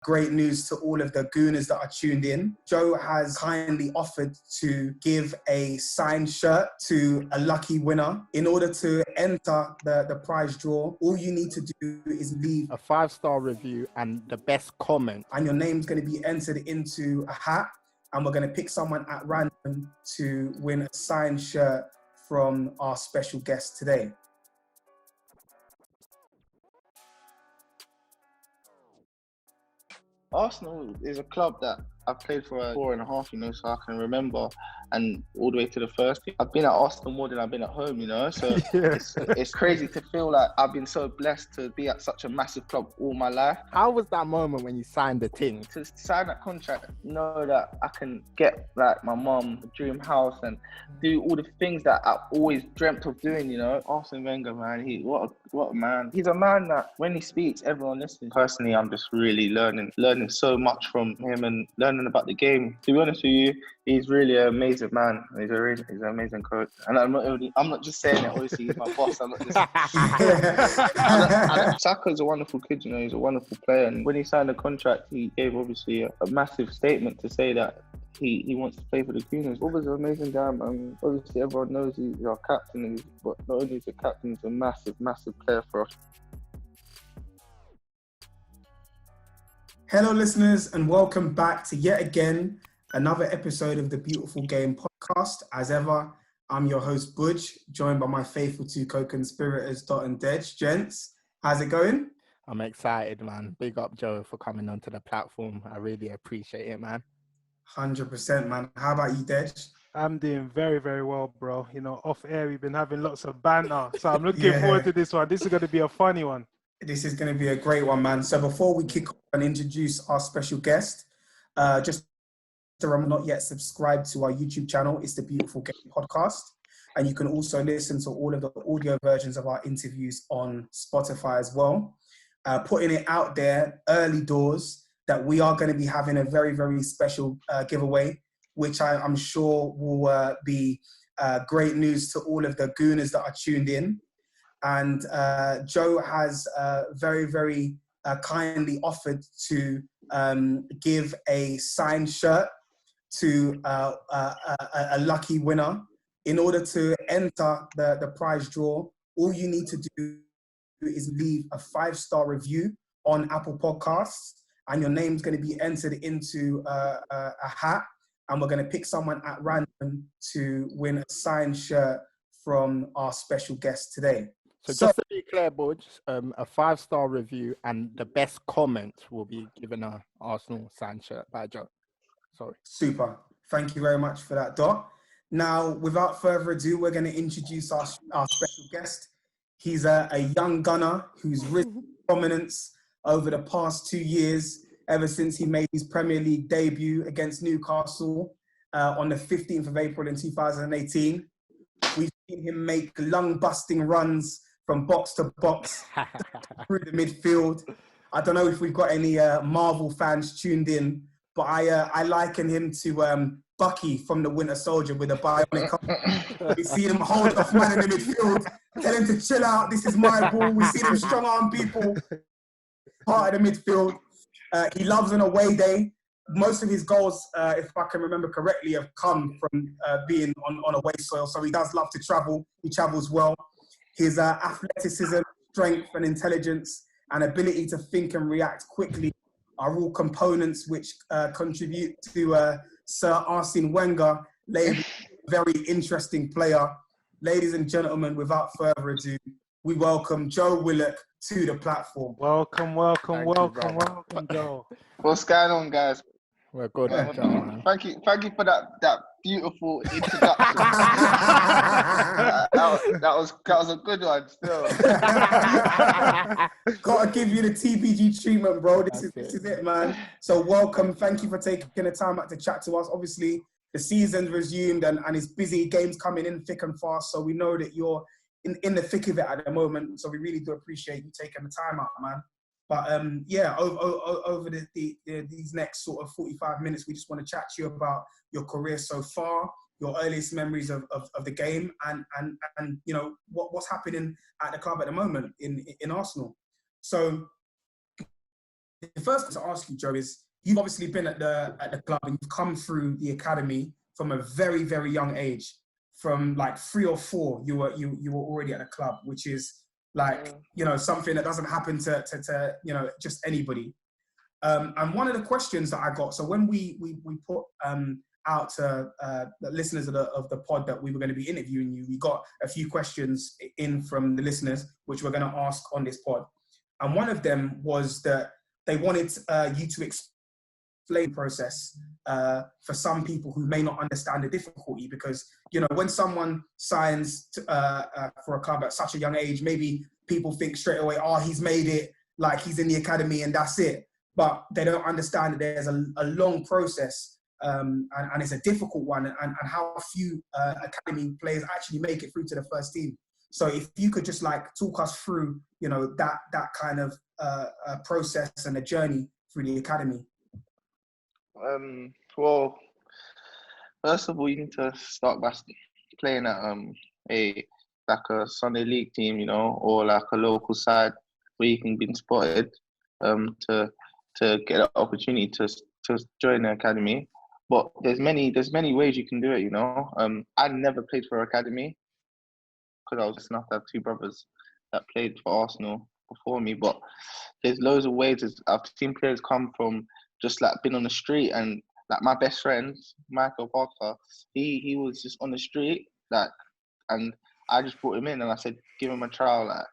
Great news to all of the Gooners that are tuned in. Joe has kindly offered to give a signed shirt to a lucky winner. In order to enter the prize draw, all you need to do is leave a 5-star review and the best comment. And your name's going to be entered into a hat. And we're going to pick someone at random to win a signed shirt from our special guest today. Arsenal is a club that I've played for 4.5, so I can remember, and all the way to the first team. I've been at Arsenal more than I've been at home, so it's crazy to feel like I've been so blessed to be at such a massive club all my life. How was that moment when you signed the thing? To sign that contract, know that I can get like my mum a dream house and do all the things that I've always dreamt of doing, Arsene Wenger, man, what a man. He's a man that when he speaks, everyone listens. Personally, I'm just really learning so much from him and learning about the game. To be honest with you, he's really an amazing man. He's an amazing coach. And I'm not just saying it, obviously he's my boss. I'm not just Saka's a wonderful kid, he's a wonderful player. And when he signed the contract, he gave obviously a massive statement to say that he wants to play for the Gooners. Always an amazing guy, man. Obviously everyone knows he's our captain, but not only is he a captain, he's a massive player for us. Hello listeners, and welcome back to yet again another episode of the Beautiful Game podcast. As ever, I'm your host Budge, joined by my faithful two co-conspirators Dot and Dej. Gents, how's it going? I'm excited, man. Big up Joe for coming onto the platform. I really appreciate it, man. 100%, man. How about you, Dej? I'm doing very, very well, bro. Off air, we've been having lots of banter. So I'm looking forward to this one. This is going to be a funny one. This is going to be a great one, man. So before we kick off and introduce our special guest, just if I'm not yet subscribed to our YouTube channel, it's the Beautiful Game podcast. And you can also listen to all of the audio versions of our interviews on Spotify as well. Putting it out there early doors that we are going to be having a very, very special giveaway, which I'm sure will be great news to all of the Gooners that are tuned in. And Joe has very, very kindly offered to give a signed shirt to a lucky winner. In order to enter the prize draw, all you need to do is leave a 5-star review on Apple Podcasts, and your name's going to be entered into a hat, and we're going to pick someone at random to win a signed shirt from our special guest today. So just to be clear, Budge, a 5-star review and the best comment will be given a Arsenal signed shirt by Joe. Sorry. Super. Thank you very much for that, Dot. Now, without further ado, we're going to introduce our special guest. He's a young gunner who's risen to prominence over the past 2 years, ever since he made his Premier League debut against Newcastle on the 15th of April in 2018. We've seen him make lung-busting runs from box to box through the midfield. I don't know if we've got any Marvel fans tuned in, but I liken him to Bucky from the Winter Soldier with a bionic arm. We see him hold off man in the midfield, tell him to chill out, this is my ball. We see him strong arm people, part of the midfield. He loves an away day. Most of his goals, if I can remember correctly, have come from being on away soil. So he does love to travel. He travels well. His athleticism, strength and intelligence and ability to think and react quickly are all components which contribute to Sir Arsene Wenger, a very interesting player. Ladies and gentlemen, without further ado, we welcome Joe Willock to the platform. Welcome, Joe. What's going on, guys? We're good, Joe. Thank you for that beautiful introduction. that was a good one. Still, gotta give you the TPG treatment, bro. This is it, man. So welcome. Thank you for taking the time out to chat to us. Obviously, the season's resumed and it's busy. Games coming in thick and fast. So we know that you're in the thick of it at the moment. So we really do appreciate you taking the time out, man. But over these next sort of 45 minutes, we just want to chat to you about your career so far, your earliest memories of the game, and what's happening at the club at the moment in Arsenal. So the first question to ask you, Joe, is you've obviously been at the club and you've come through the academy from a very, very young age. From like 3 or 4, you were already at the club, which is like, you know, something that doesn't happen to you know, just anybody. And one of the questions that I got, so when we put out to the listeners of the pod that we were going to be interviewing you, we got a few questions in from the listeners, which we're going to ask on this pod. And one of them was that they wanted you to explain the process for some people who may not understand the difficulty, because, you know, when someone signs for a club at such a young age, maybe people think straight away, oh, he's made it, like he's in the academy and that's it. But they don't understand that there's a long process and it's a difficult one, and how few academy players actually make it through to the first team. So if you could just like talk us through, you know, that kind of process and the journey through the academy. Well, first of all, you need to start by playing at a Sunday league team, you know, or like a local side where you can be spotted to get an opportunity to join the academy. But there's many ways you can do it, you know. I never played for academy because I was just enough to have 2 brothers that played for Arsenal before me. But there's loads of ways. I've seen players come from just like been on the street, and like my best friend, Michael Parker, he was just on the street, like, and I just brought him in and I said, give him a trial, like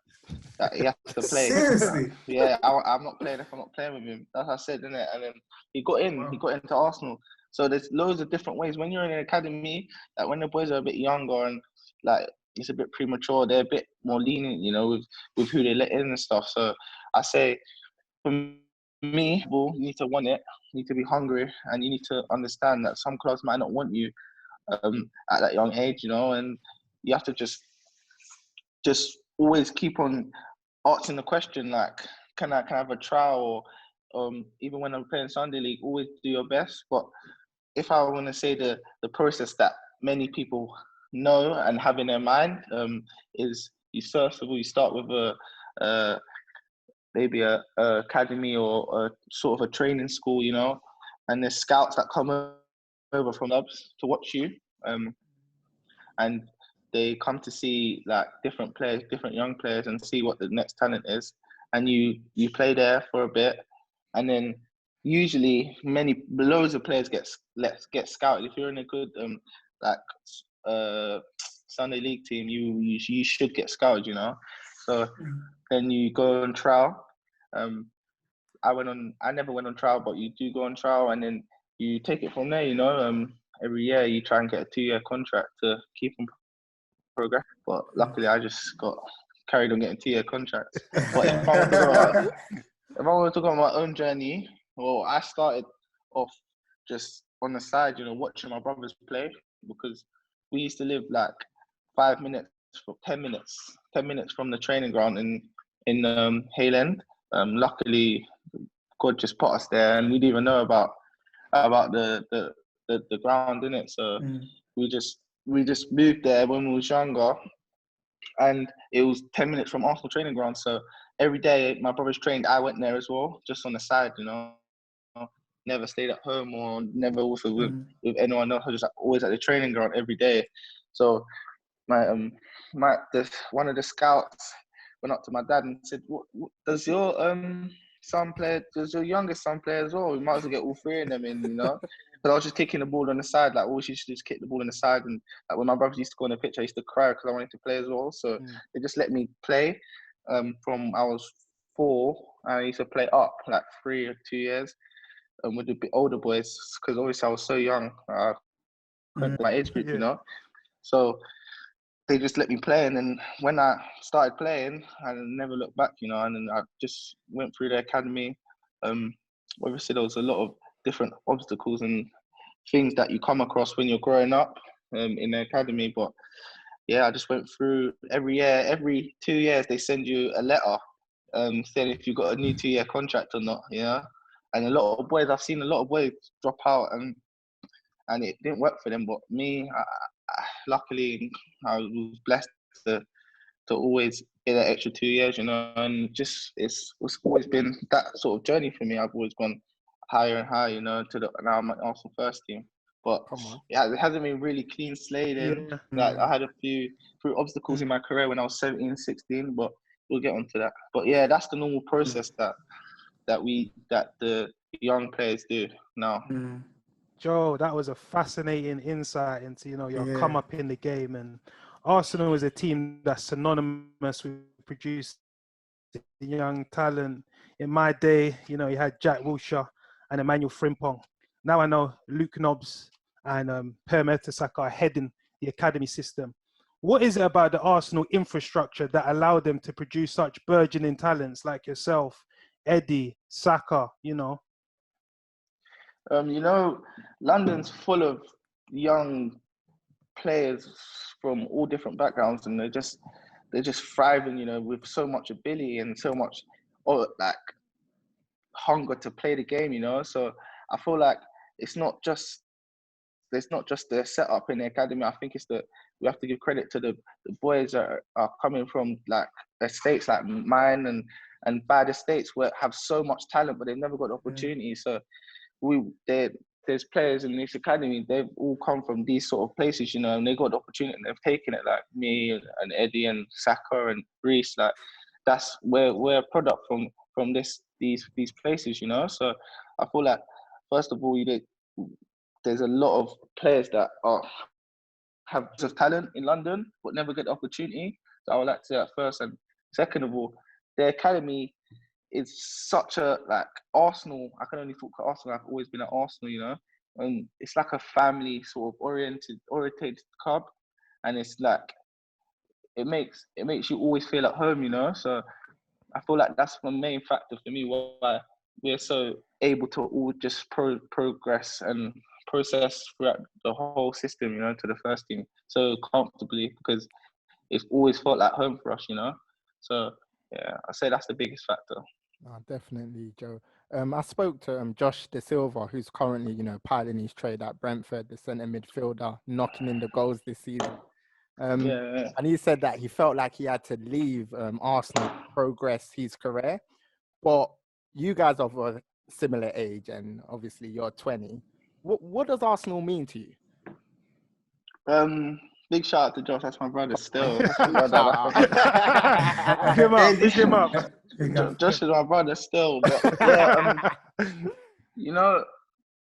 he has to play. Seriously? Yeah, I'm not playing if I'm not playing with him. That's what I said, innit? And then he got in. Wow. He got into Arsenal. So there's loads of different ways. When you're in an academy, like when the boys are a bit younger and like it's a bit premature, they're a bit more lenient, you know, with who they let in and stuff. So I say, for me, you need to want it, you need to be hungry, and you need to understand that some clubs might not want you at that young age, you know, and you have to just always keep on asking the question, like, can I have a trial? Or even when I'm playing Sunday League, always do your best. But if I want to say the process that many people know and have in their mind is, you first of all, you start with maybe a academy or a sort of a training school, you know, and there's scouts that come over from clubs to watch you, and they come to see like different players, different young players, and see what the next talent is, and you play there for a bit, and then usually loads of players get scouted. If you're in a good Sunday league team, you should get scouted, you know. So then you go on trial. I never went on trial, but you do go on trial, and then you take it from there, you know. Every year you try and get a 2-year contract to keep on progress. But luckily I just got carried on getting 2-year contracts. But if I want to talk about my own journey, well, I started off just on the side, you know, watching my brothers play, because we used to live like 10 minutes from the training ground in Hale End. Luckily, God just put us there, and we didn't even know about the ground, innit? So we just moved there when we was younger, and it was 10 minutes from Arsenal training ground. So every day my brothers trained, I went there as well, just on the side, you know. Never stayed at home or never also with anyone else. I was just always at the training ground every day. So one of the scouts went up to my dad and said, "What does your son play? Does your youngest son play as well? We might as well get all 3 of them in, you know." But I was just kicking the ball on the side, like always used to just kick the ball on the side. And like when my brothers used to go on the pitch, I used to cry because I wanted to play as well. So they just let me play from I was 4. I used to play up like 3 or 2 years with the bit older boys, because obviously I was so young, my age group, you know. So they just let me play, and then when I started playing, I never looked back, you know. And then I just went through the academy. Obviously there was a lot of different obstacles and things that you come across when you're growing up in the academy, but yeah, I just went through every year. Every 2 years they send you a letter saying if you got a new 2-year contract or not, you know. And I've seen a lot of boys drop out and it didn't work for them. But me, luckily, I was blessed to always in an extra 2 years, you know, and just it's always been that sort of journey for me. I've always gone higher and higher, you know, now I'm at Arsenal first team. But it hasn't been really clean slated. Yeah. Like I had a few obstacles in my career when I was 17, 16, but we'll get onto that. But yeah, that's the normal process that the young players do now. Joe, that was a fascinating insight into, you know, your come up in the game. And Arsenal is a team that's synonymous with producing young talent. In my day, you know, you had Jack Wilshere and Emmanuel Frimpong. Now I know Luke Nobbs and Pierre-Emerick Aubameyang are heading the academy system. What is it about the Arsenal infrastructure that allowed them to produce such burgeoning talents like yourself, Eddie, Saka, you know? You know, London's full of young players from all different backgrounds, and they're just thriving, you know, with so much ability and so much like hunger to play the game, you know. So I feel like it's not just the setup in the academy. I think we have to give credit to the boys that are coming from like estates like mine and bad estates where have so much talent, but they've never got the opportunity. So there's players in this academy, they've all come from these sort of places, you know, and they got the opportunity and they've taken it, like me and Eddie and Saka and Reece. Like that's we're a product from these places, you know. So I feel like first of all, there's a lot of players that have just talent in London but never get the opportunity. So I would like to say that first. And second of all, the academy is such a, like, Arsenal, I can only talk to Arsenal. I've always been at Arsenal, you know, and it's like a family sort of oriented club, and it's like it makes you always feel at home, you know. So I feel like that's the main factor for me why we're so able to all just progress and process throughout the whole system, you know, to the first team so comfortably, because it's always felt like home for us, you know. So yeah, I say that's the biggest factor. Definitely, Joe. I spoke to Josh De Silva, who's currently, you know, piling his trade at Brentford, the centre midfielder, knocking in the goals this season. And he said that he felt like he had to leave Arsenal to progress his career. But you guys are of a similar age, and obviously you're 20. What does Arsenal mean to you? Big shout out to Josh. That's my brother still. Big him up. Josh is my brother still. But yeah, you know,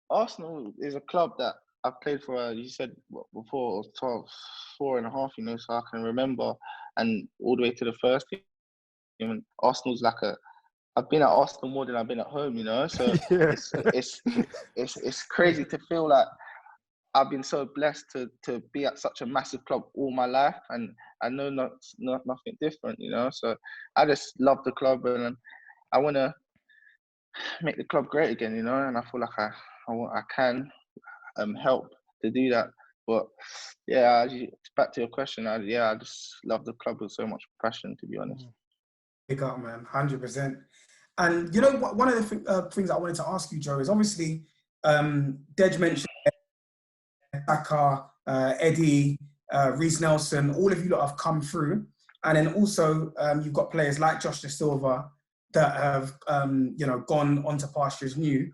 Arsenal is a club that I've played for. You said before, 4.5. You know, so I can remember, and all the way to the first team. And Arsenal's like I've been at Arsenal more than I've been at home. You know, so it's crazy to feel like I've been so blessed to be at such a massive club all my life, and I know nothing different, you know. So I just love the club, and I want to make the club great again, you know. And I feel like I can help to do that. But yeah, back to your question, I just love the club with so much passion, to be honest. Big up, man, 100%. And you know, one of the things I wanted to ask you, Joe, is obviously Dej mentioned Saka, Eddie, Reece Nelson, all of you lot have come through. And then also you've got players like Josh De Silva that have, you know, gone onto pastures new.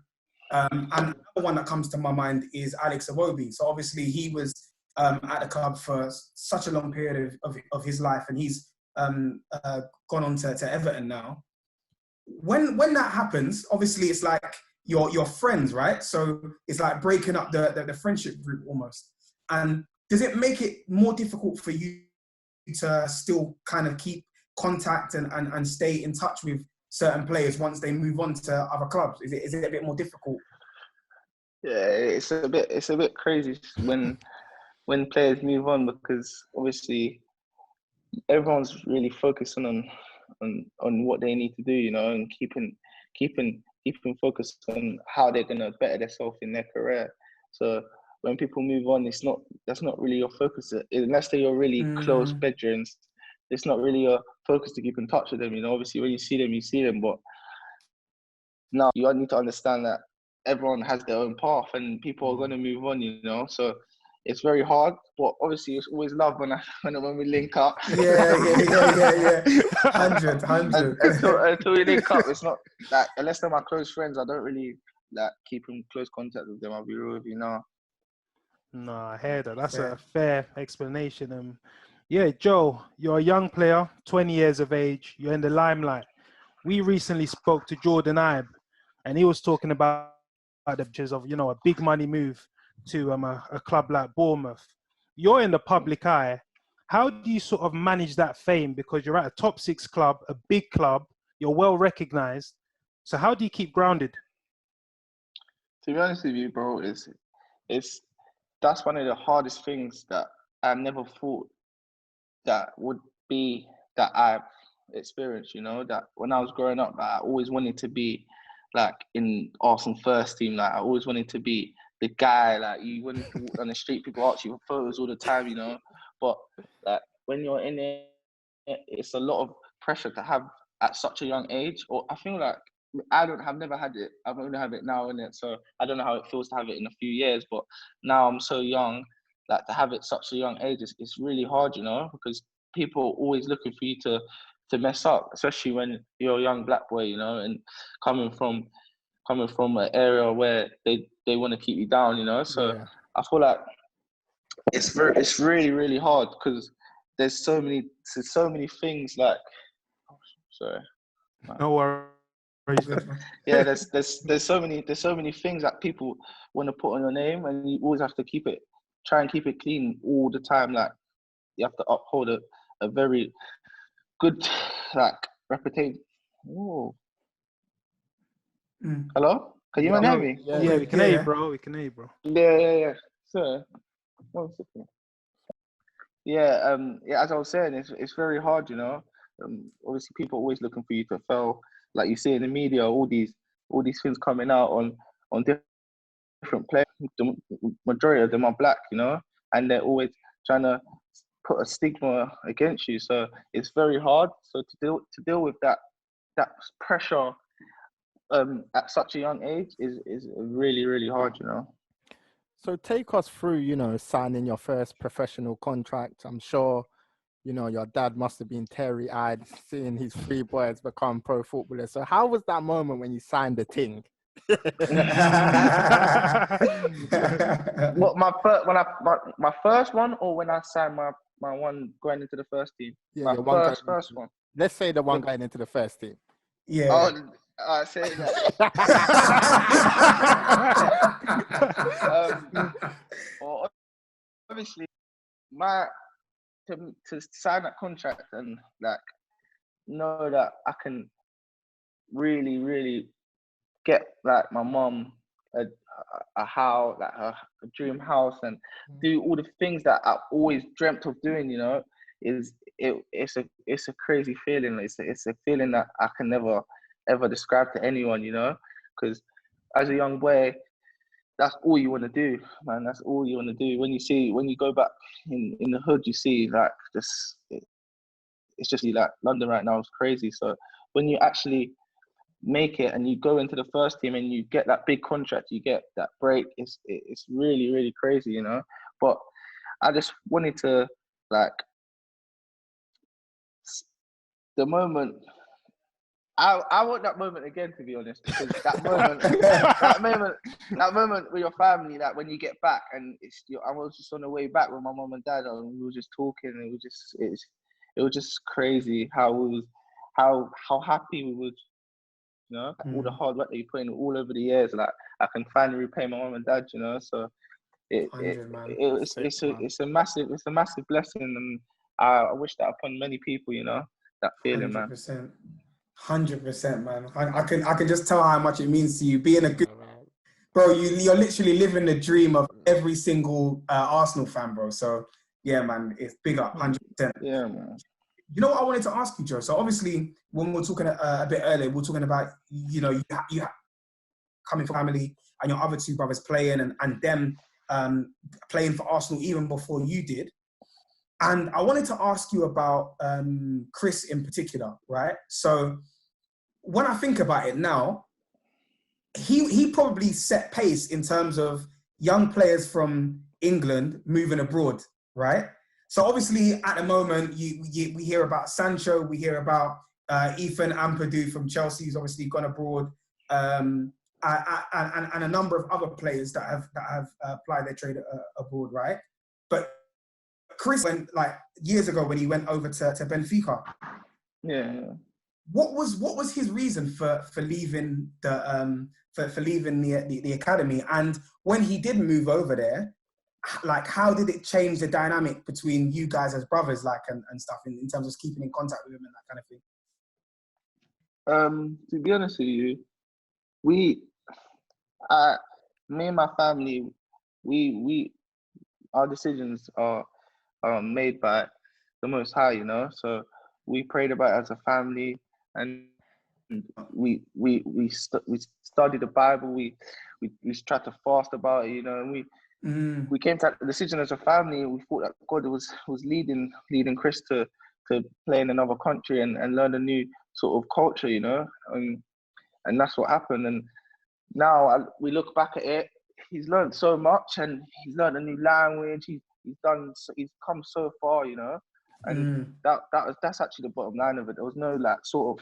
And another one that comes to my mind is Alex Iwobi. So obviously he was at the club for such a long period of his life, and he's gone on to Everton now. When that happens, obviously it's like you're friends, right? So it's like breaking up the friendship group almost. And does it make it more difficult for you to still kind of keep contact and stay in touch with certain players once they move on to other clubs? Is it a bit more difficult? Yeah, it's a bit crazy when players move on, because obviously everyone's really focusing on what they need to do, you know, and keeping focused on how they're gonna better themselves in their career. So when people move on, that's not really your focus, unless they're your really close bedrooms. It's not really your focus to keep in touch with them, you know. Obviously, when you see them, but now you need to understand that everyone has their own path, and people are going to move on, you know. So it's very hard. But obviously, it's always love when we link up. Yeah. 100. Until we link up, it's not like, unless they're my close friends, I don't really like keep in close contact with them. I'll be real with you now. No, I hear that. That's a fair explanation. Yeah, Joe, you're a young player, 20 years of age. You're in the limelight. We recently spoke to Jordan Ibe, and he was talking about the pictures of, a big money move to a club like Bournemouth. You're in the public eye. How do you sort of manage that fame? Because you're at a top 6 club, a big club, you're well recognized. So how do you keep grounded? To be honest with you, bro, that's one of the hardest things that I never thought that would be that I've experienced, that when I was growing up, I always wanted to be like in Arsenal first team. Like I always wanted to be the guy, like you wanted to walk down the street, people ask you for photos all the time, But like when you're in it, it's a lot of pressure to have at such a young age. Or I feel like I've never had it. I've only had it now, innit? So I don't know how it feels to have it in a few years. But now I'm so young, like to have it such a young age, it's really hard, because people are always looking for you to mess up, especially when you're a young black boy, and coming from an area where they want to keep you down, So yeah. I feel like it's really, really hard because there's so many things like. Oh, sorry. No worries. Yeah, there's so many things that people want to put on your name, and you always have to try and keep it clean all the time. Like you have to uphold a very good reputation. Ooh. Hello? Can you hear me? Yeah, we can hear you, bro. We can hear you, bro. Yeah. So, 1 second. Yeah, as I was saying, it's very hard, Obviously, people are always looking for you to fail. Like you see in the media, all these things coming out on different players. The majority of them are black, and they're always trying to put a stigma against you. So it's very hard. So to deal with that pressure at such a young age is really, really hard, So take us through, signing your first professional contract. I'm sure, your dad must have been teary-eyed seeing his 3 boys become pro footballers. So how was that moment when you signed the thing? What my first one, or when I signed my one going into the first team? Yeah, my first one. Let's say the one going into the first team. Yeah. Oh, I say that. Well, obviously, to sign that contract and like know that I can really, really get like my mom a house, like a dream house, and do all the things that I always dreamt of doing. It's a crazy feeling. It's a feeling that I can never ever describe to anyone. Because as a young boy, that's all you want to do, man. That's all you want to do. When you go back in the hood, you see like it's just like London right now is crazy. So when you actually make it and you go into the first team and you get that big contract, you get that break, it's really, really crazy, But I just wanted to like the moment. I want that moment again, to be honest, because that moment with your family, like when you get back and I was just on the way back with my mum and dad, and we were just talking, and it was just crazy how happy we would, all the hard work that you put in all over the years, like I can finally repay my mum and dad, So it's a massive blessing, and I wish that upon many people, that feeling, 100%. Man. 100%, man. I can just tell how much it means to you. Being a good bro, you're literally living the dream of every single Arsenal fan, bro. So yeah, man, it's big up, 100%. Yeah, man. You know what I wanted to ask you, Joe? So obviously, when we were talking a bit earlier, we were talking about you coming from family and your other 2 brothers playing and them playing for Arsenal even before you did. And I wanted to ask you about Chris in particular, right? So when I think about it now, he probably set pace in terms of young players from England moving abroad, right? So obviously at the moment, we hear about Sancho, we hear about Ethan Ampadu from Chelsea, who's obviously gone abroad, and a number of other players that have applied their trade abroad, right? But Chris went like years ago when he went over to Benfica. Yeah. What was his reason for leaving the academy? And when he did move over there, like how did it change the dynamic between you guys as brothers, like and stuff in terms of keeping in contact with him and that kind of thing? To be honest with you, me and my family, our decisions are made by the Most High, you know. So we prayed about it as a family, and we studied the Bible. We tried to fast about it, you know. And we came to the decision as a family. We thought that God was leading Chris to play in another country and learn a new sort of culture, you know. And that's what happened. And now we look back at it. He's learned so much, and he's learned a new language. He's come so far, you know. And that's actually the bottom line of it. There was no like sort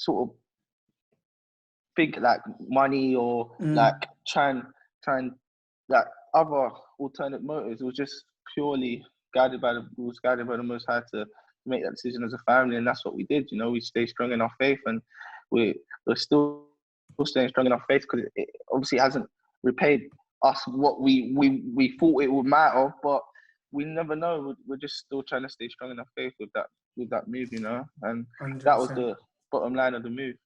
of think like money or like trying like other alternate motives. It was just purely guided by the Most High to make that decision as a family, and that's what we did. You know, we stayed strong in our faith, and we're still staying strong in our faith because it obviously hasn't repaid us what we thought it would matter, but we never know. We're just still trying to stay strong in our faith with that move, you know, and 100%. That was the bottom line of the move.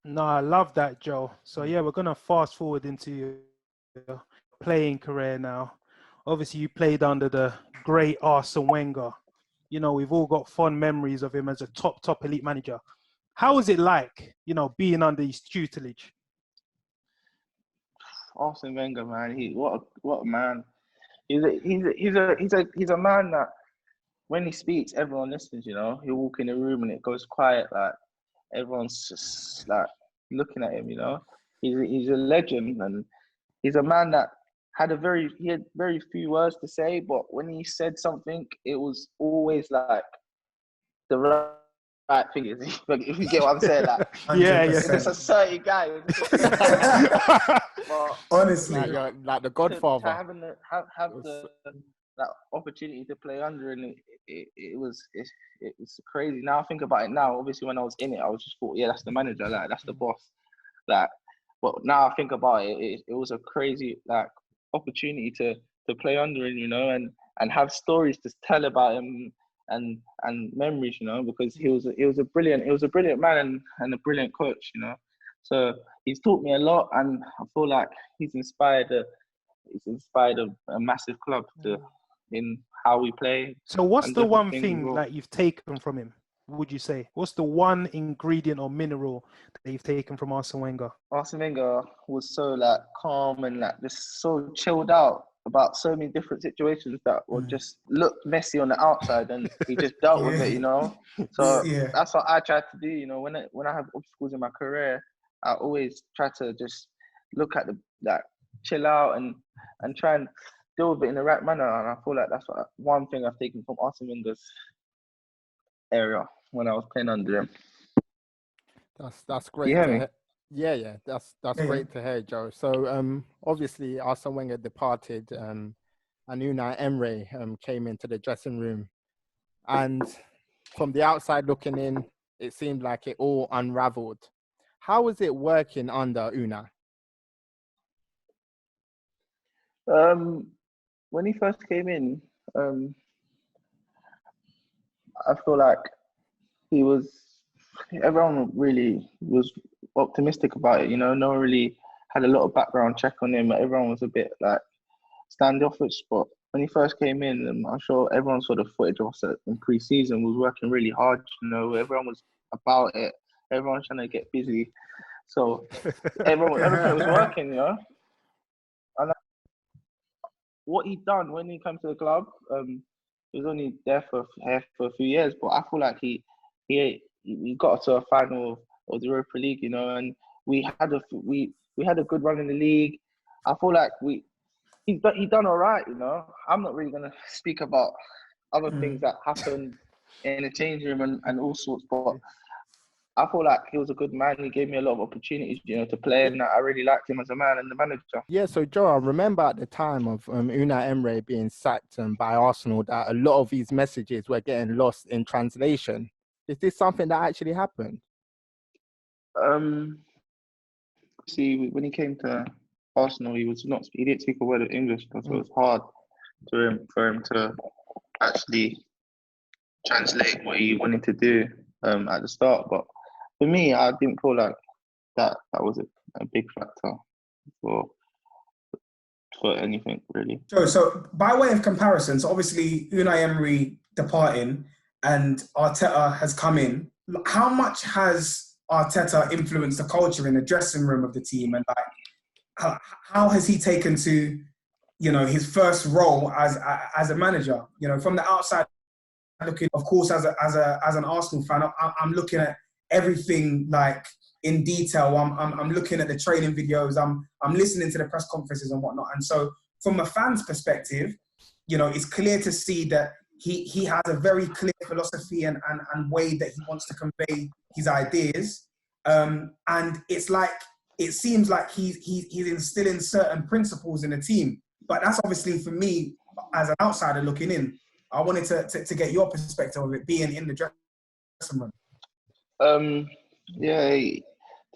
No, I love that, Joe. So yeah, we're gonna fast forward into your playing career now. Obviously, you played under the great Arsene Wenger. You know, we've all got fond memories of him as a top elite manager. How was it like, you know, being under his tutelage? Arsene Wenger, man, what a man. He's a man that when he speaks, everyone listens. You know, he'll walk in the room and it goes quiet, like everyone's just like looking at him. You know, he's a legend, and he's a man that he had very few words to say, but when he said something, it was always like the right thing. If you get what I'm saying, like it's just a certain guy. But honestly, like the Godfather. To have the that opportunity to play under, and it was crazy. Now I think about it now. Obviously, when I was in it, I was just thought, yeah, that's the manager, like that's the boss, like. But now I think about it, it was a crazy like opportunity to play under him, you know, and have stories to tell about him and memories, you know, because he was a brilliant man and a brilliant coach, you know. So he's taught me a lot, and I feel like he's inspired a massive club in how we play. So what's the one thing that you've taken from him, would you say? What's the one ingredient or mineral that you've taken from Arsene Wenger? Arsene Wenger was so like calm and like just so chilled out about so many different situations that would just look messy on the outside, and he just dealt with it, you know. So that's what I tried to do, you know. When I have obstacles in my career, I always try to just look at chill out and try and deal with it in the right manner. And I feel like that's one thing I've taken from Arsene Wenger's area when I was playing under him. That's great to hear. Yeah, that's great to hear, Joe. So obviously Arsene Wenger departed, and Unai Emery came into the dressing room, and from the outside looking in, it seemed like it all unraveled. How was it working under Unai? When he first came in, I feel like everyone really was optimistic about it, you know. No one really had a lot of background check on him. Everyone was a bit like standoffish, but when he first came in, I'm sure everyone saw the footage of us in pre-season, was working really hard, you know. Everyone was about it. Everyone was trying to get busy. So everything was working, you know. And what he done when he came to the club, he was only there for a few years, but I feel like he got to a final of the Europa League, you know, and we had a good run in the league. I feel like we he done all right, you know. I'm not really gonna speak about other things that happened in the change room and all sorts, but I feel like he was a good man. He gave me a lot of opportunities, you know, to play, and I really liked him as a man and the manager. Yeah, so Joe, I remember at the time of Unai Emery being sacked by Arsenal that a lot of his messages were getting lost in translation. Is this something that actually happened? See, when he came to Arsenal, he didn't speak a word of English, so it was hard for him to actually translate what he wanted to do at the start. But for me, I didn't feel like that was a big factor for anything really. So by way of comparison, so obviously Unai Emery departing and Arteta has come in. How much has Arteta influenced the culture in the dressing room of the team, and like how has he taken to, you know, his first role as a manager? You know, from the outside looking, of course, as an Arsenal fan, I'm looking at everything like in detail. I'm looking at the training videos. I'm listening to the press conferences and whatnot. And so, from a fan's perspective, you know, it's clear to see that he has a very clear philosophy and way that he wants to convey his ideas. And it's like, it seems like he's instilling certain principles in the team. But that's obviously, for me, as an outsider looking in, I wanted to get your perspective of it being in the dressing room. Yeah, to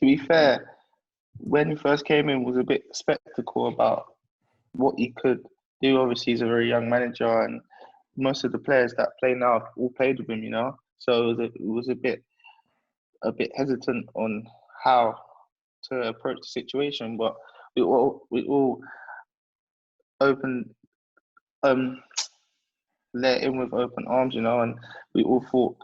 be fair, when he first came in, was a bit skeptical about what he could do. Obviously, he's a very young manager, and most of the players that play now have all played with him, you know. So it was a bit hesitant on how to approach the situation. But we all opened, let in with open arms, you know, and we all thought,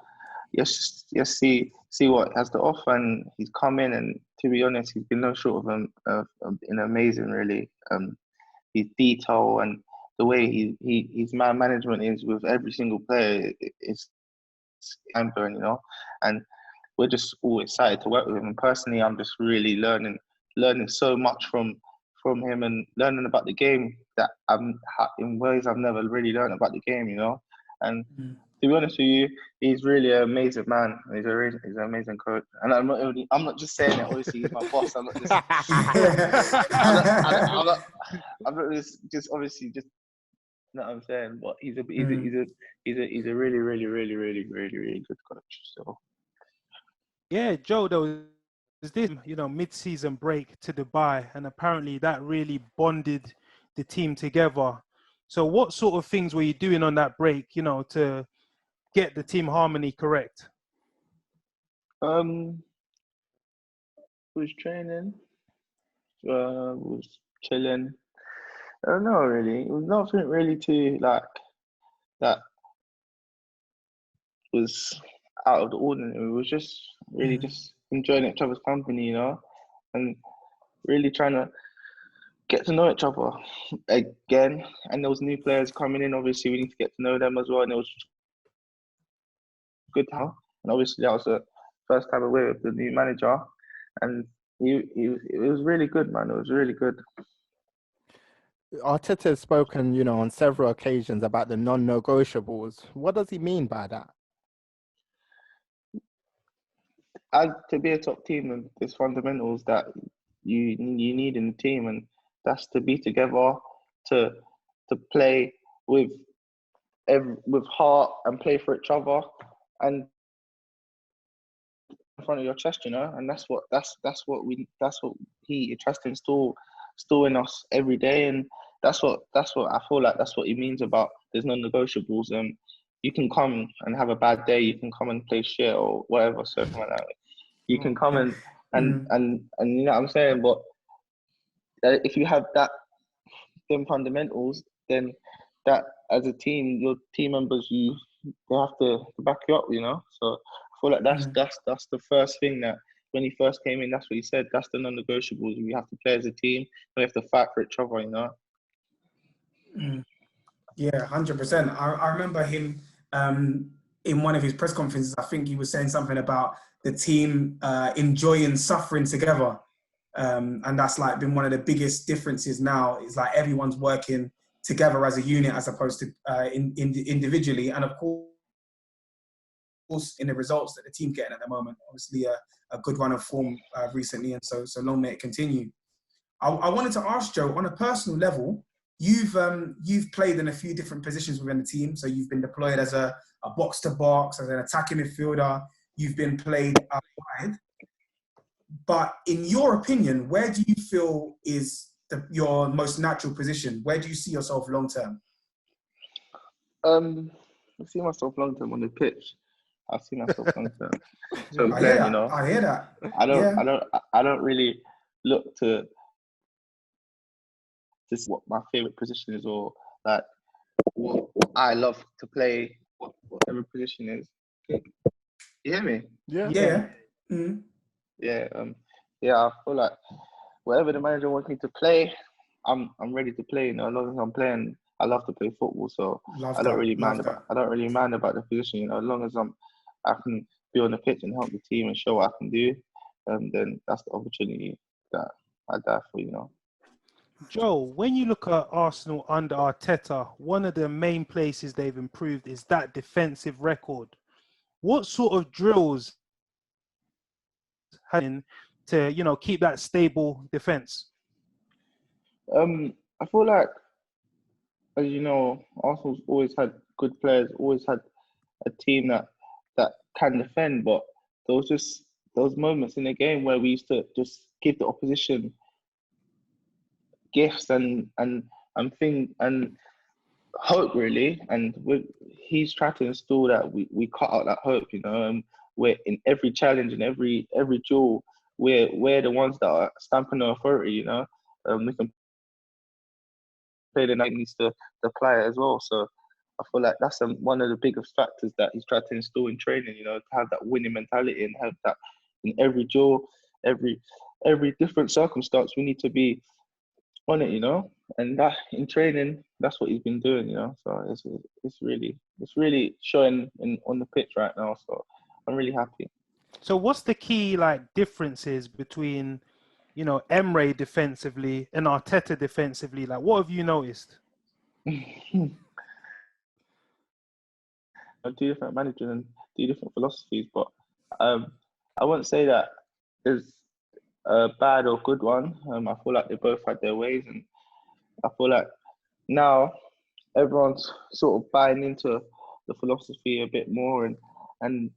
yes, see what he has to offer. And he's come in, and to be honest, he's been no short of an amazing, really. His detail and the way his man management is with every single player is mind-blowing, you know. And we're just all excited to work with him. And personally, I'm just really learning so much from him and learning about the game that in ways I've never really learned about the game, you know. And to be honest with you, he's really an amazing man. He's an amazing coach. And I'm not just saying it. Obviously, he's my boss. I'm not just. I'm not just obviously just. You know what I'm saying? But he's a really, really, really, really, really, really good coach. So. Yeah, Joe, there was this, you know, mid-season break to Dubai, and apparently that really bonded the team together. So what sort of things were you doing on that break, you know, to get the team harmony correct? Was training, was chilling. I don't know, really. It was nothing really too, like, that was out of the ordinary. It was just really just enjoying each other's company, you know, and really trying to get to know each other again. And there was new players coming in. Obviously, we need to get to know them as well. And it was good now. And obviously, that was the first time away with the new manager. And it was really good, man. It was really good. Arteta has spoken, you know, on several occasions about the non-negotiables. What does he mean by that? As to be a top team, there's fundamentals that you need in the team, and that's to be together, to play with heart and play for each other, and in front of your chest, you know. And that's what he trusts to instill in us every day, and that's what I feel like that's what he means about there's non-negotiables. You can come and have a bad day, you can come and play shit or whatever, something like that. You can come and you know what I'm saying, but if you have them fundamentals, then that as a team, your team members, they have to back you up, you know. So I feel like that's the first thing that when he first came in, that's what he said. That's the non-negotiables. We have to play as a team. We have to fight for each other, you know. Yeah, 100%. I remember him in one of his press conferences. I think he was saying something about the team enjoying suffering together. And that's like been one of the biggest differences now. Is like everyone's working together as a unit as opposed to individually. And of course, in the results that the team's getting at the moment, obviously a good run of form recently, and so long may it continue. I wanted to ask Joe, on a personal level, you've played in a few different positions within the team. So you've been deployed as a box to box, as an attacking midfielder. You've been played out wide. But in your opinion, where do you feel is your most natural position? Where do you see yourself long term? I see myself long term on the pitch. I see myself long term. So I hear that. I hear that. I don't really look to see what my favorite position is, or like what I love to play, whatever position is. You hear me? Yeah. Yeah. Mm-hmm. Yeah. I feel like whatever the manager wants me to play, I'm ready to play. As long as I'm playing, I love to play football, so I don't really mind about the position. As long as I can be on the pitch and help the team and show what I can do, then that's the opportunity that I die for. Joe, when you look at Arsenal under Arteta, one of the main places they've improved is that defensive record. What sort of drills to keep that stable defense? I feel like, as you know, Arsenal's always had good players, always had a team that can defend, but there was just those moments in the game where we used to just give the opposition gifts and hope, really. And he's trying to install that we cut out that hope, and we're in every challenge and every duel, we're the ones that are stamping the authority, we can play the night needs to apply it as well. So I feel like that's one of the biggest factors that he's tried to install in training, to have that winning mentality and have that in every duel, every different circumstance, we need to be on it, and that in training, that's what he's been doing, so it's really showing on the pitch right now, so I'm really happy. So what's the key differences between Emery defensively and Arteta defensively? What have you noticed? Two different managers and two different philosophies, but I wouldn't say that there's a bad or good one. I feel like they both had their ways, and I feel like now everyone's sort of buying into the philosophy a bit more, and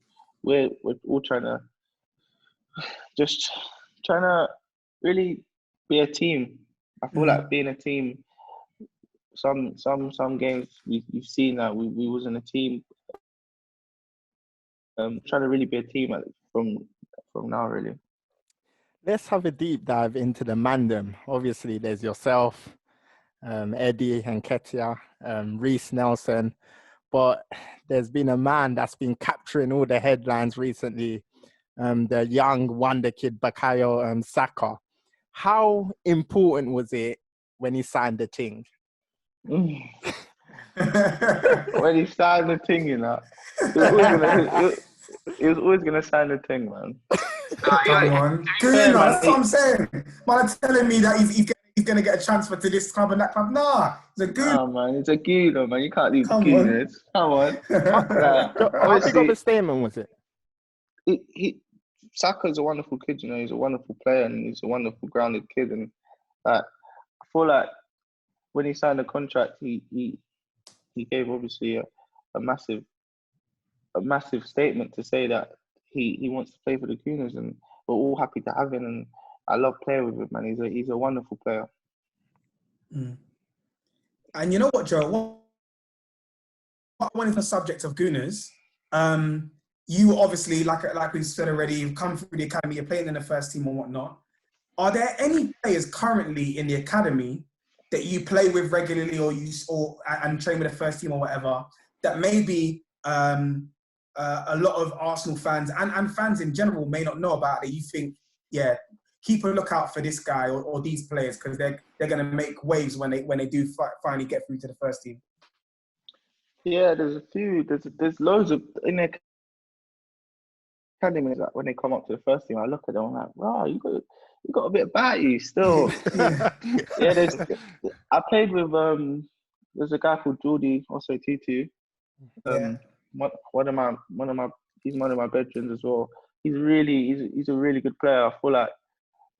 we're all trying to really be a team. I feel like being a team. Some games you've seen that we wasn't a team. Trying to really be a team from now, really. Let's have a deep dive into the mandem. Obviously, there's yourself, Eddie and Ketia, Reece Nelson, but there's been a man that's been capturing all the headlines recently, the young Wonderkid Bakayo Saka. How important was it when he signed the thing? When he signed the thing, he was always gonna sign the thing, man. Come on, that's what I'm saying. Man, are telling me that he's gonna get a transfer to this club and that club. Nah, he's a good. Nah, man, it's a Gooner, man. You can't leave the Gooners. Come on. How big of a statement was it? Saka's a wonderful kid, he's a wonderful player and he's a wonderful grounded kid, and I feel like when he signed the contract, he gave obviously a massive statement to say that he wants to play for the Gooners, and we're all happy to have him, and I love playing with him, man. He's a wonderful player. And you know what, Joe? What I wanted the subject of Gooners, you obviously, like we said already, you've come through the academy, you're playing in the first team and whatnot. Are there any players currently in the academy that you play with regularly and train with the first team or whatever, that maybe a lot of Arsenal fans and fans in general may not know about, that you think, yeah, keep a lookout for this guy or these players because they're going to make waves when they do finally get through to the first team? Yeah, there's a few. There's loads of in the academy that when they come up to the first team, I look at them, I'm like, wow, you got a bit about you still. Yeah. Yeah, I played with there's a guy called Geordie, also Tutu. Yeah. One of my he's one of my veterans as well. He's a really good player. I feel like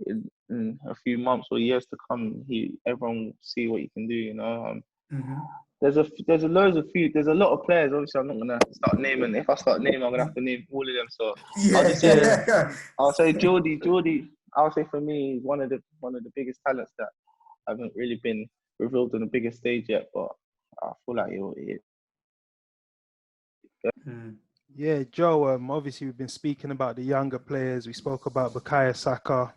in a few months or years to come, everyone will see what he can do. You know, Mm-hmm. there's a lot of players. Obviously, I'm not gonna start naming. If I start naming, I'm gonna have to name all of them. So Yeah. I'll just say I'll say Geordie. I'll say for me, he's one of the biggest talents that haven't really been revealed on the biggest stage yet. But I feel like he'll. Yeah, Joe, obviously we've been speaking about the younger players. We spoke about Bakayo Saka.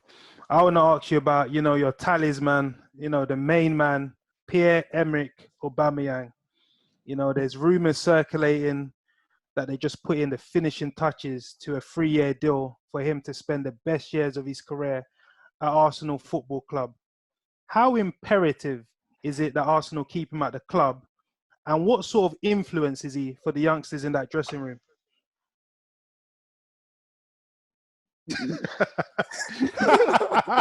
I want to ask you about, your talisman, the main man, Pierre-Emerick Aubameyang. There's rumours circulating that they just put in the finishing touches to a 3-year deal for him to spend the best years of his career at Arsenal Football Club. How imperative is it that Arsenal keep him at the club? And what sort of influence is he for the youngsters in that dressing room?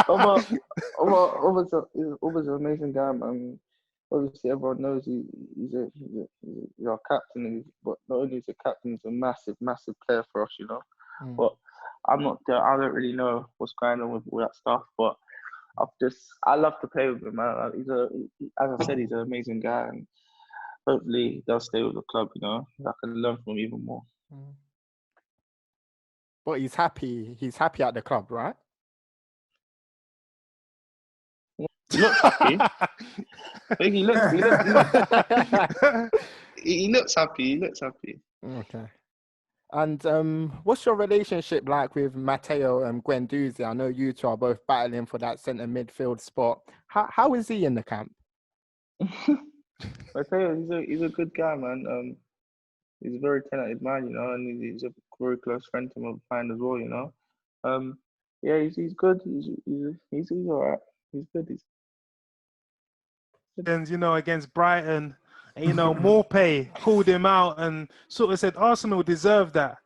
Oba's an amazing guy, man. Obviously, everyone knows he's our captain. But not only is he a captain, he's a massive player for us, But I don't really know what's going on with all that stuff. But I love to play with him, man. As I said, he's an amazing guy, and hopefully they'll stay with the club. I can learn from him even more. But he's happy. He's happy at the club, right? He looks happy. he looks happy. Okay. And what's your relationship like with Matteo and Guendouzi? I know you two are both battling for that centre midfield spot. How is he in the camp? Matteo, he's a good guy, man. He's a very talented man, and he's a very close friend to mine as well, Yeah, he's good. He's all right. He's good. Against Brighton, and, Morpay called him out and sort of said Arsenal deserve that,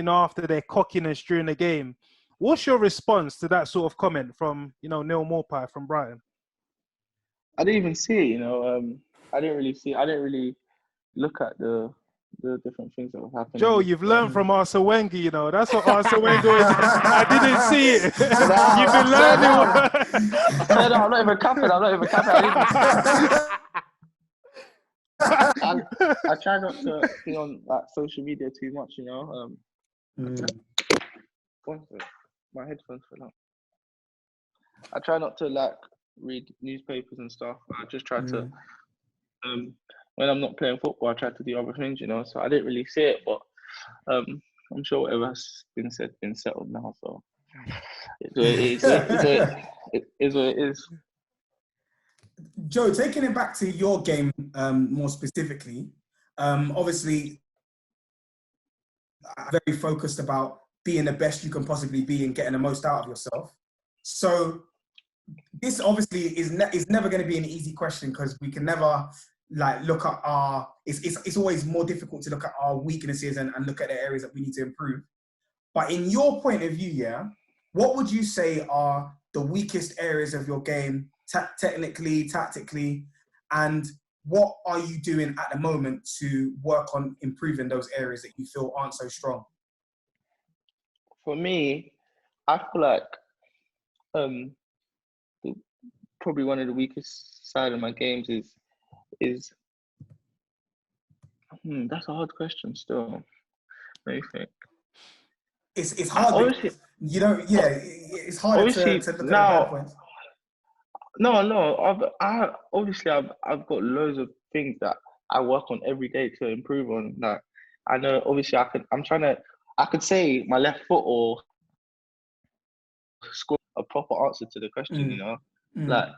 after their cockiness during the game. What's your response to that sort of comment from, Neil Morpay from Brighton? I didn't even see it, I didn't really see it. I didn't really look at the different things that were happening. Joe, you've learned from Arsene Wenger, That's what Arsene Wenger was. I didn't see it. You've been learning. No, I'm not even capping. I try not to be on social media too much, My headphones fell out. I try not to read newspapers and stuff. I just try to when I'm not playing football, I try to do other things, So I didn't really see it, but I'm sure whatever's been said, been settled now. So it is what it is. Joe, taking it back to your game more specifically, obviously, very focused about being the best you can possibly be and getting the most out of yourself. So this obviously is never going to be an easy question because we can never look at it's always more difficult to look at our weaknesses and look at the areas that we need to improve. But in your point of view, what would you say are the weakest areas of your game, technically, tactically, and what are you doing at the moment to work on improving those areas that you feel aren't so strong? For me, I feel like probably one of the weakest side of my games is that's a hard question still. Let me think. It's hard. Obviously, it's harder to look at the bad points. No. I've got loads of things that I work on every day to improve on. I know obviously I could say my left foot or score a proper answer to the question, an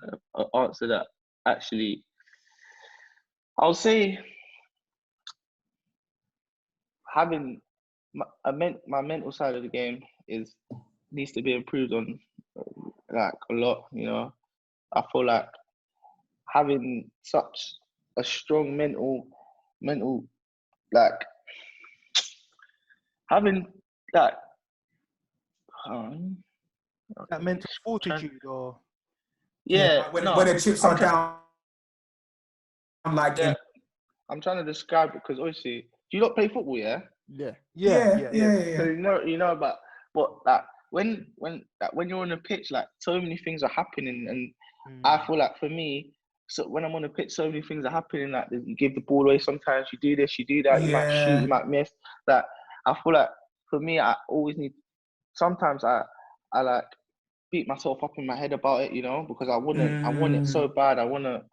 answer that actually I'll say having my mental side of the game needs to be improved on a lot, I feel like having such a strong mental having That mental fortitude, or when the chips are down, I'm like, I'm trying to describe it because obviously, do you not play football? Yeah. Yeah. So you know about what that when you're on the pitch, like so many things are happening, and I feel like for me, so when I'm on the pitch, so many things are happening. Like you give the ball away, sometimes you do this, you do that, you might shoot, you might miss. Like I feel like for me, I always need. Sometimes I like beat myself up in my head about it, you know, because I want it so bad. I wanna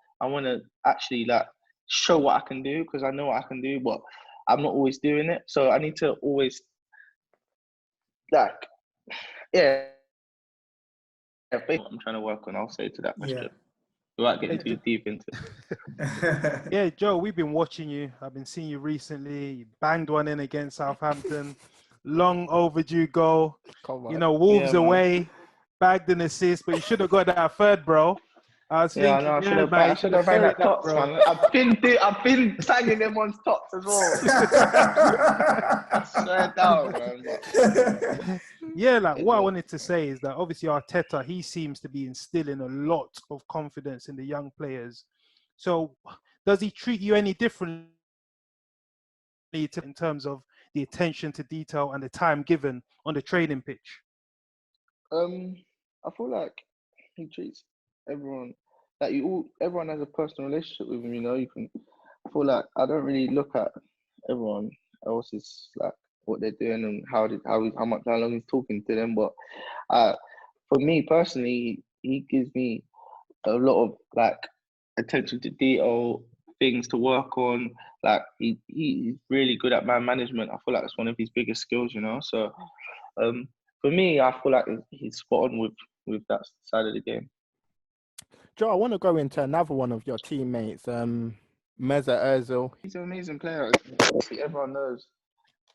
actually like show what I can do because I know what I can do, but I'm not always doing it. So I need to always like, what I'm trying to work on. I'll say to that question without getting too deep into it. Yeah, Joe, we've been watching you. I've been seeing you recently. You banged one in against Southampton. Long overdue goal. You know, Wolves away. Bagged an assist, but you should have got that third, bro. I was thinking, I should have banged that tops, bro. man. I've been tagging them on tops as well. I swear down, man. But... Yeah, like what I wanted to say is that obviously Arteta, he seems to be instilling a lot of confidence in the young players. So does he treat you any differently in terms of the attention to detail and the time given on the training pitch? I feel like he treats everyone like everyone has a personal relationship with him, you know. I feel like I don't really look at everyone else's like what they're doing and how long he's talking to them, but for me personally, he gives me a lot of like attention to detail, things to work on. Like he's really good at man management. I feel like it's one of his biggest skills, you know. So for me, I feel like he's spot on with that side of the game. Joe, I want to go into another one of your teammates, Mesut Ozil. He's an amazing player. Everyone knows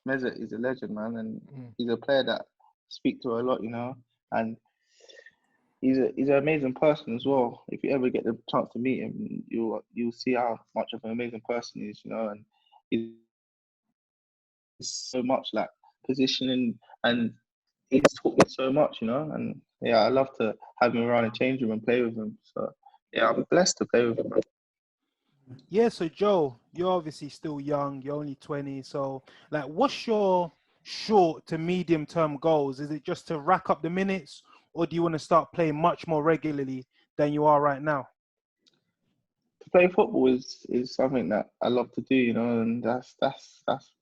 Mesut is a legend, man, and he's a player that I speak to a lot, you know, and he's an amazing person as well. If you ever get the chance to meet him, you'll see how much of an amazing person he is, you know, and he's so much like positioning, and he's taught me so much, you know, and yeah, I love to have him around the change room and play with him. So yeah, I'm blessed to play with him. Yeah, so Joe, you're obviously still young, you're only 20. So like what's your short to medium term goals? Is it just to rack up the minutes, or do you want to start playing much more regularly than you are right now? To play football is something that I love to do, you know, and that's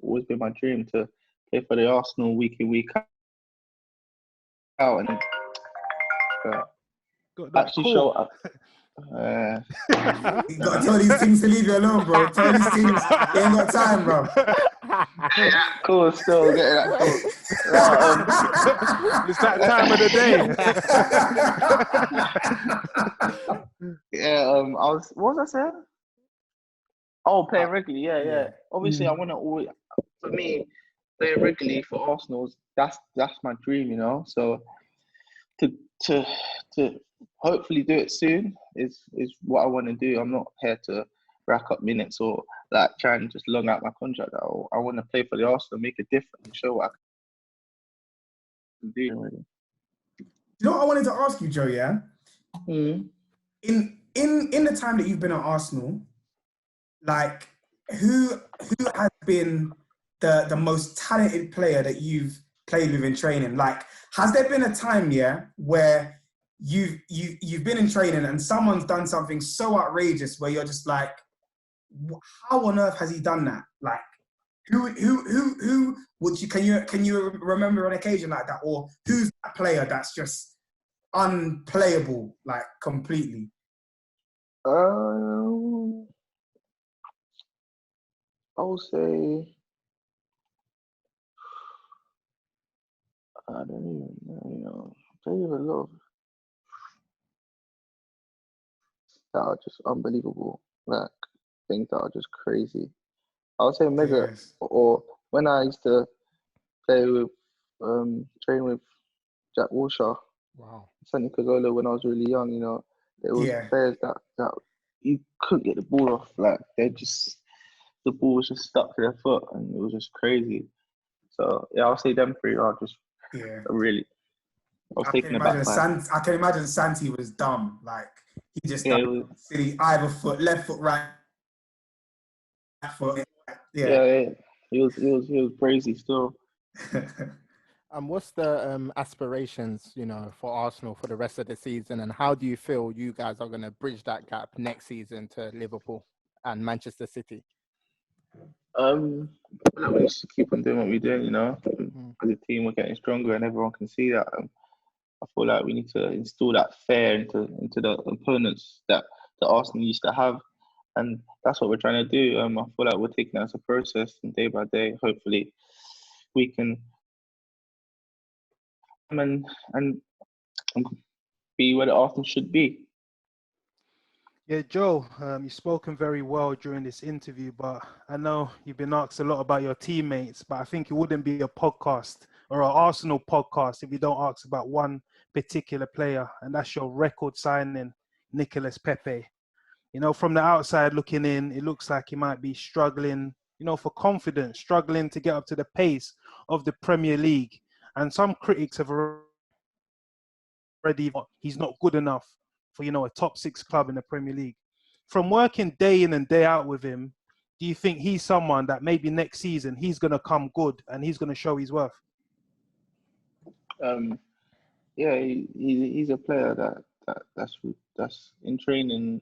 always been my dream, to play for the Arsenal week in, week out, and actually show up. You gotta tell these things to leave you alone, bro. Tell these things they ain't got time, bro. Cool, still getting that cool. It's that time of the day. what was I saying? Oh, playing regularly, yeah. Obviously, I want to always, for me, playing regularly for Arsenal, that's my dream, you know. So to hopefully do it soon is what I want to do. I'm not here to rack up minutes or like try and just long out my contract. I want to play for the Arsenal, make a difference, and show what I can do. Really. You know what I wanted to ask you, Joe? Yeah. In the time that you've been at Arsenal, like who has been the most talented player that you've played with in training? Like, has there been a time, where you've been in training and someone's done something so outrageous where you're just like, how on earth has he done that? Like, who would you can you remember an occasion like that, or who's that player that's just unplayable, like completely? I would say I don't even know. You know, I play with a lot of that are just unbelievable, like things that are just crazy. I would say Mesut, or when I used to play with, train with Jack Wilshere, Sonny Cazorla when I was really young, you know, there was players that you couldn't get the ball off, like the ball was just stuck to their foot, and it was just crazy. So yeah, I'll say them three are just really. was taken aback by. I can imagine Santi was dumb. Like he just silly either foot, left foot, right foot. Yeah. He was crazy still. And what's the aspirations, for Arsenal for the rest of the season? And how do you feel you guys are going to bridge that gap next season to Liverpool and Manchester City? We just keep on doing what we're doing, As a team, we're getting stronger, and everyone can see that. I feel like we need to install that fear into the opponents that the Arsenal used to have, and that's what we're trying to do. I feel like we're taking it as a process, and day by day, hopefully, we can and be where the Arsenal should be. Yeah, Joe, you've spoken very well during this interview, but I know you've been asked a lot about your teammates, but I think it wouldn't be a podcast or an Arsenal podcast if you don't ask about one particular player, and that's your record signing, Nicolas Pepe. From the outside looking in, it looks like he might be struggling, for confidence, struggling to get up to the pace of the Premier League. And some critics have already, he's not good enough for, a top 6 club in the Premier League. From working day in and day out with him, do you think he's someone that maybe next season he's going to come good and he's going to show his worth? Yeah, he's a player that's in training,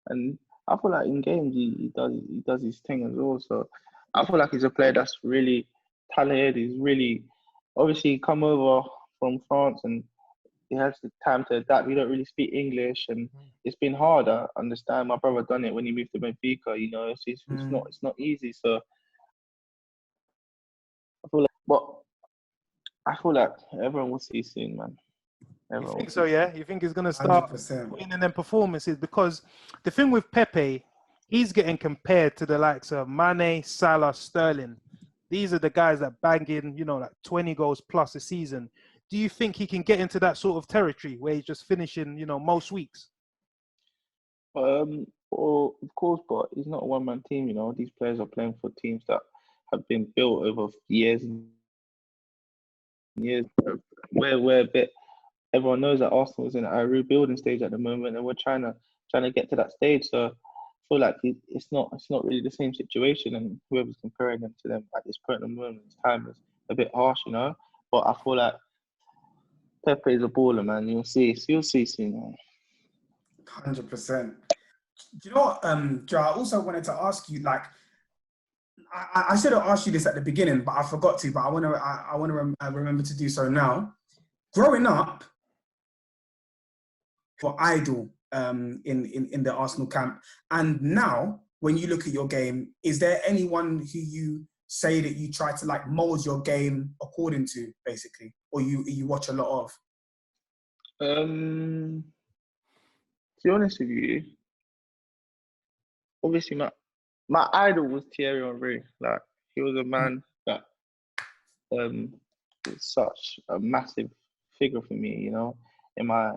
and I feel like in games he does his thing as well. So I feel like he's a player that's really talented. He's really obviously come over from France and he has the time to adapt. He don't really speak English, and it's been hard. I understand. My brother done it when he moved to Benfica. It's not easy. So I feel like everyone will see soon, man. You think so, yeah? You think he's going to start putting in them performances? Because the thing with Pepe, he's getting compared to the likes of Mane, Salah, Sterling. These are the guys that bang in, like 20 goals plus a season. Do you think he can get into that sort of territory where he's just finishing, most weeks? Well, of course, but he's not a one-man team, These players are playing for teams that have been built over years and years. We're a bit... Everyone knows that Arsenal is in a rebuilding stage at the moment, and we're trying to get to that stage. So I feel like it's not really the same situation, and whoever's comparing them to them at this point in the moment in time is a bit harsh, But I feel like Pepe is a baller, man. You'll see soon, man. 100%. Do you know what, Joe? I also wanted to ask you, like, I should have asked you this at the beginning, but I forgot to. But I want to remember to do so now. Growing up, for idol in the Arsenal camp, and now when you look at your game, is there anyone who you say that you try to like mold your game according to, basically, or you watch a lot of? To be honest with you, obviously my idol was Thierry Henry. Like, he was a man that was such a massive figure for me, in my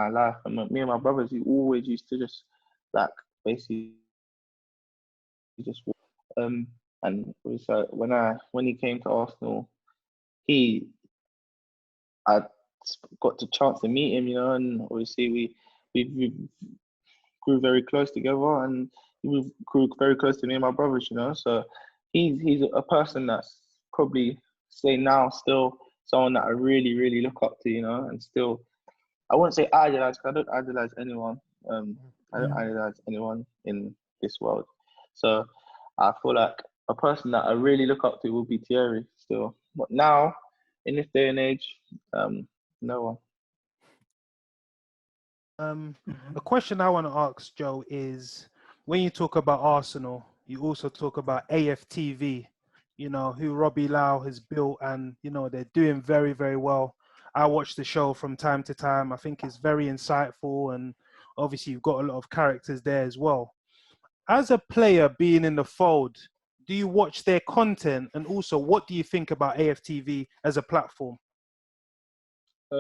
life. And me and my brothers, we always used to just like basically just and so when he came to Arsenal, I got the chance to meet him, and obviously we grew very close together, and we grew very close to me and my brothers, So he's a person that's probably now still someone that I really, really look up to, and still, I wouldn't say idolize, because I don't idolize anyone. I don't idolize anyone in this world. So I feel like a person that I really look up to will be Thierry still. But now, in this day and age, no one. A question I want to ask, Joe, is when you talk about Arsenal, you also talk about AFTV, who Robbie Lau has built, and, they're doing very, very well. I watch the show from time to time. I think it's very insightful, and obviously you've got a lot of characters there as well. As a player being in the fold, do you watch their content? And also, what do you think about AFTV as a platform? I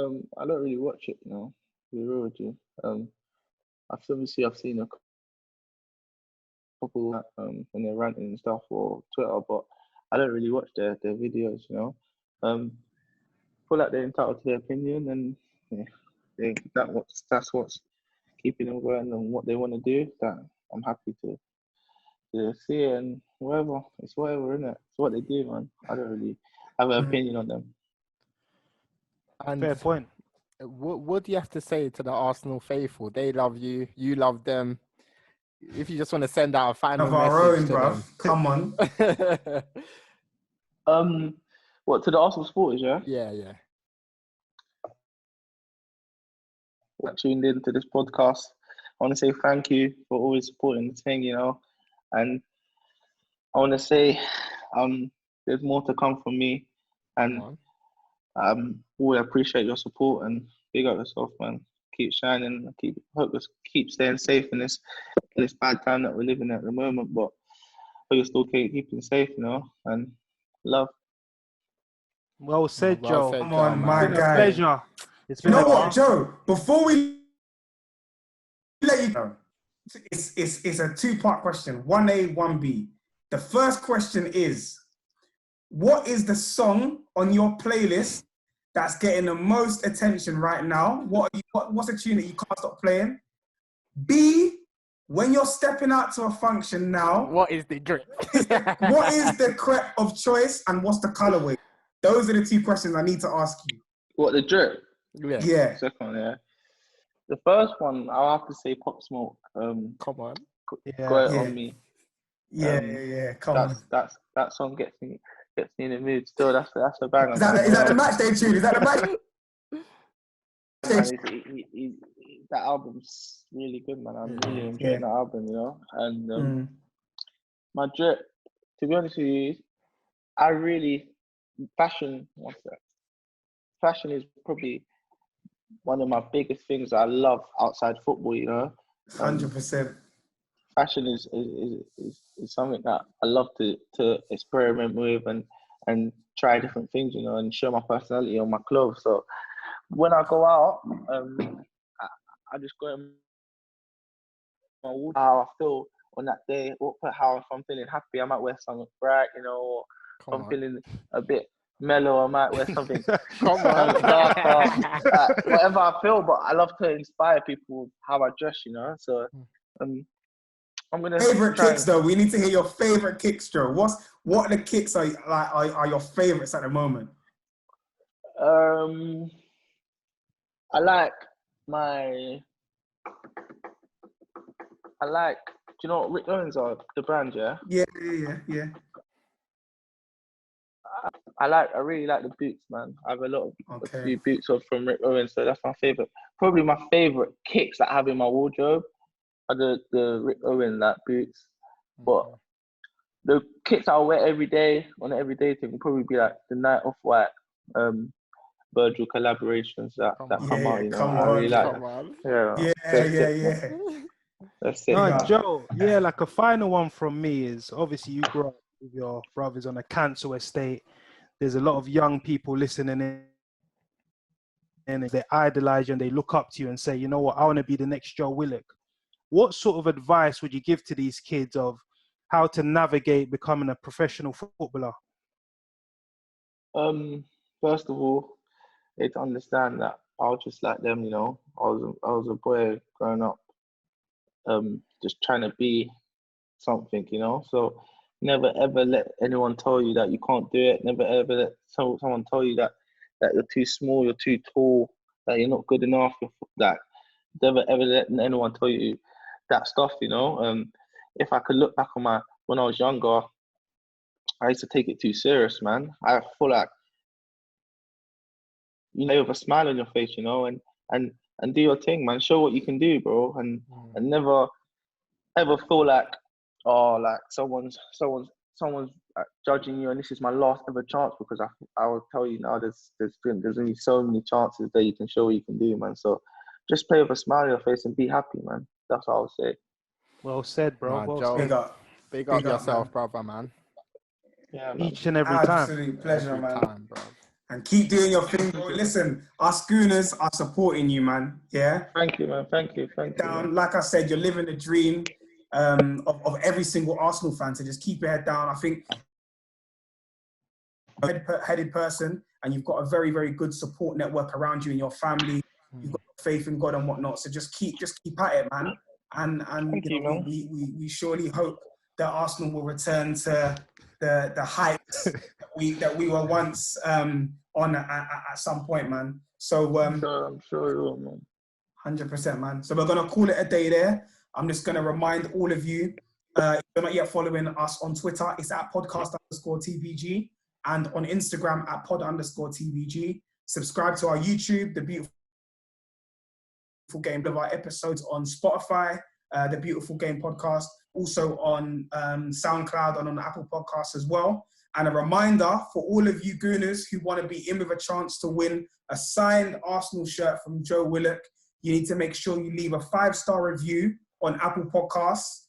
don't really watch it, to be real with you. I've seen a couple when they're ranting and stuff or Twitter, but I don't really watch their videos, feel like they're entitled to their opinion, and that's what's keeping them going and what they want to do. That I'm happy to see it, and whatever, it's whatever, innit? It's what they do, man. I don't really have an opinion on them. And fair point. What do you have to say to the Arsenal faithful? They love you, you love them. If you just want to send out a final message to them. Come on. What, to the Arsenal supporters, yeah? Yeah. Tuned into this podcast. I want to say thank you for always supporting the thing, you know, and I want to say there's more to come from me, and we appreciate your support, and big up yourself, man. Keep shining. Hope you keep staying safe in this bad time that we're living at the moment, but hope you're still keeping safe, you know, and love. Well said, Joe. Come on, my it's been guy. a pleasure. It's been you know what, Joe? Before we let you go, it's a two-part question, 1A, 1B. The first question is, what is the song on your playlist that's getting the most attention right now? What's a tune that you can't stop playing? B, when you're stepping out to a function now, what is the drink? What is the crepe of choice, and what's the colorway? Those are the two questions I need to ask you. What, the drip? Yeah. Second one, yeah. The first one, I'll have to say Pop Smoke. Come on. Got it on me. Yeah. Come on. That song gets me in the mood. Still, that's a banger. Is that the match day tune? Is that the match? That album's really good, man. I'm really enjoying that album, you know. And my drip, to be honest with you, fashion is probably one of my biggest things I love outside football, you know. 100%. Fashion is something that I love to experiment with and try different things, you know, and show my personality on my clothes. So when I go out, I just go in my wardrobe, how I feel on that day, how if I'm feeling happy, I might wear something bright, you know, or if I'm feeling a bit mellow, I might wear something darker, whatever I feel. But I love to inspire people with how I dress, you know. So I'm gonna favorite kicks though. We need to hear your favorite kicks, Joe. What the kicks are your favorites at the moment? I like. Do you know what Rick Owens are? The brand, yeah. Yeah. I really like the boots, man. I have a few boots from Rick Owens, so that's my favorite. Probably my favorite kicks that I have in my wardrobe are the Rick Owens boots. But the kicks I'll wear every day on an everyday thing will probably be like the Night Off-White Virgil collaborations that come out. You know, I really like that. Yeah. That's it. No, Joe. Yeah, like a final one from me is obviously you grew up with your brothers on a council estate. There's a lot of young people listening in, and they idolize you and they look up to you and say, you know what, I want to be the next Joe Willock. What sort of advice would you give to these kids of how to navigate becoming a professional footballer? First of all, they to understand that I was just like them, you know. I was a boy growing up, just trying to be something, you know. So never ever let anyone tell you that you can't do it. Never ever let someone tell you that you're too small, you're too tall, that you're not good enough. That never ever let anyone tell you that stuff, you know. If I could look back on when I was younger, I used to take it too serious, man. I feel like you know, with a smile on your face, you know, and do your thing, man. Show what you can do, bro, and never ever feel like someone's judging you, and this is my last ever chance, because I will tell you now, there's only so many chances that you can show what you can do, man. So just play with a smile on your face and be happy, man. That's what I would say. Well said, bro. No, well Joe, said. Big up yourself, brother, man. Yeah, man. Each and every time. Absolute pleasure, Every man. time, bro. And keep doing your thing, bro. Listen, our schooners are supporting you, man. Yeah. Thank you, man. Thank you. Down, like I said, you're living the dream of every single Arsenal fan. So just keep your head down. I think headed person, and you've got a very, very good support network around you and your family. You've got faith in God and whatnot. So just keep at it, man. And you know, we surely hope that Arsenal will return to the heights that we were once on at some point, man. So I'm sure you will, man. 100%, man. So we're gonna call it a day there. I'm just gonna remind all of you, if you're not yet following us on Twitter, it's at podcast_TVG, and on Instagram at pod_TVG. Subscribe to our YouTube, The Beautiful Game, of our episodes on Spotify, The Beautiful Game podcast, also on SoundCloud and on Apple Podcasts as well. And a reminder for all of you Gooners who want to be in with a chance to win a signed Arsenal shirt from Joe Willock, you need to make sure you leave a 5-star review on Apple Podcasts.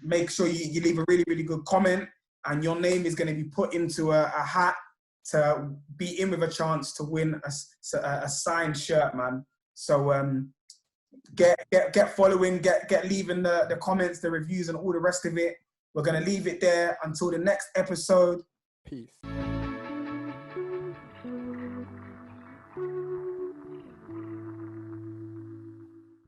Make sure you leave a really, really good comment, and your name is going to be put into a hat to be in with a chance to win a signed shirt, man. So get following, get leaving the comments, the reviews, and all the rest of it. We're going to leave it there until the next episode. Peace.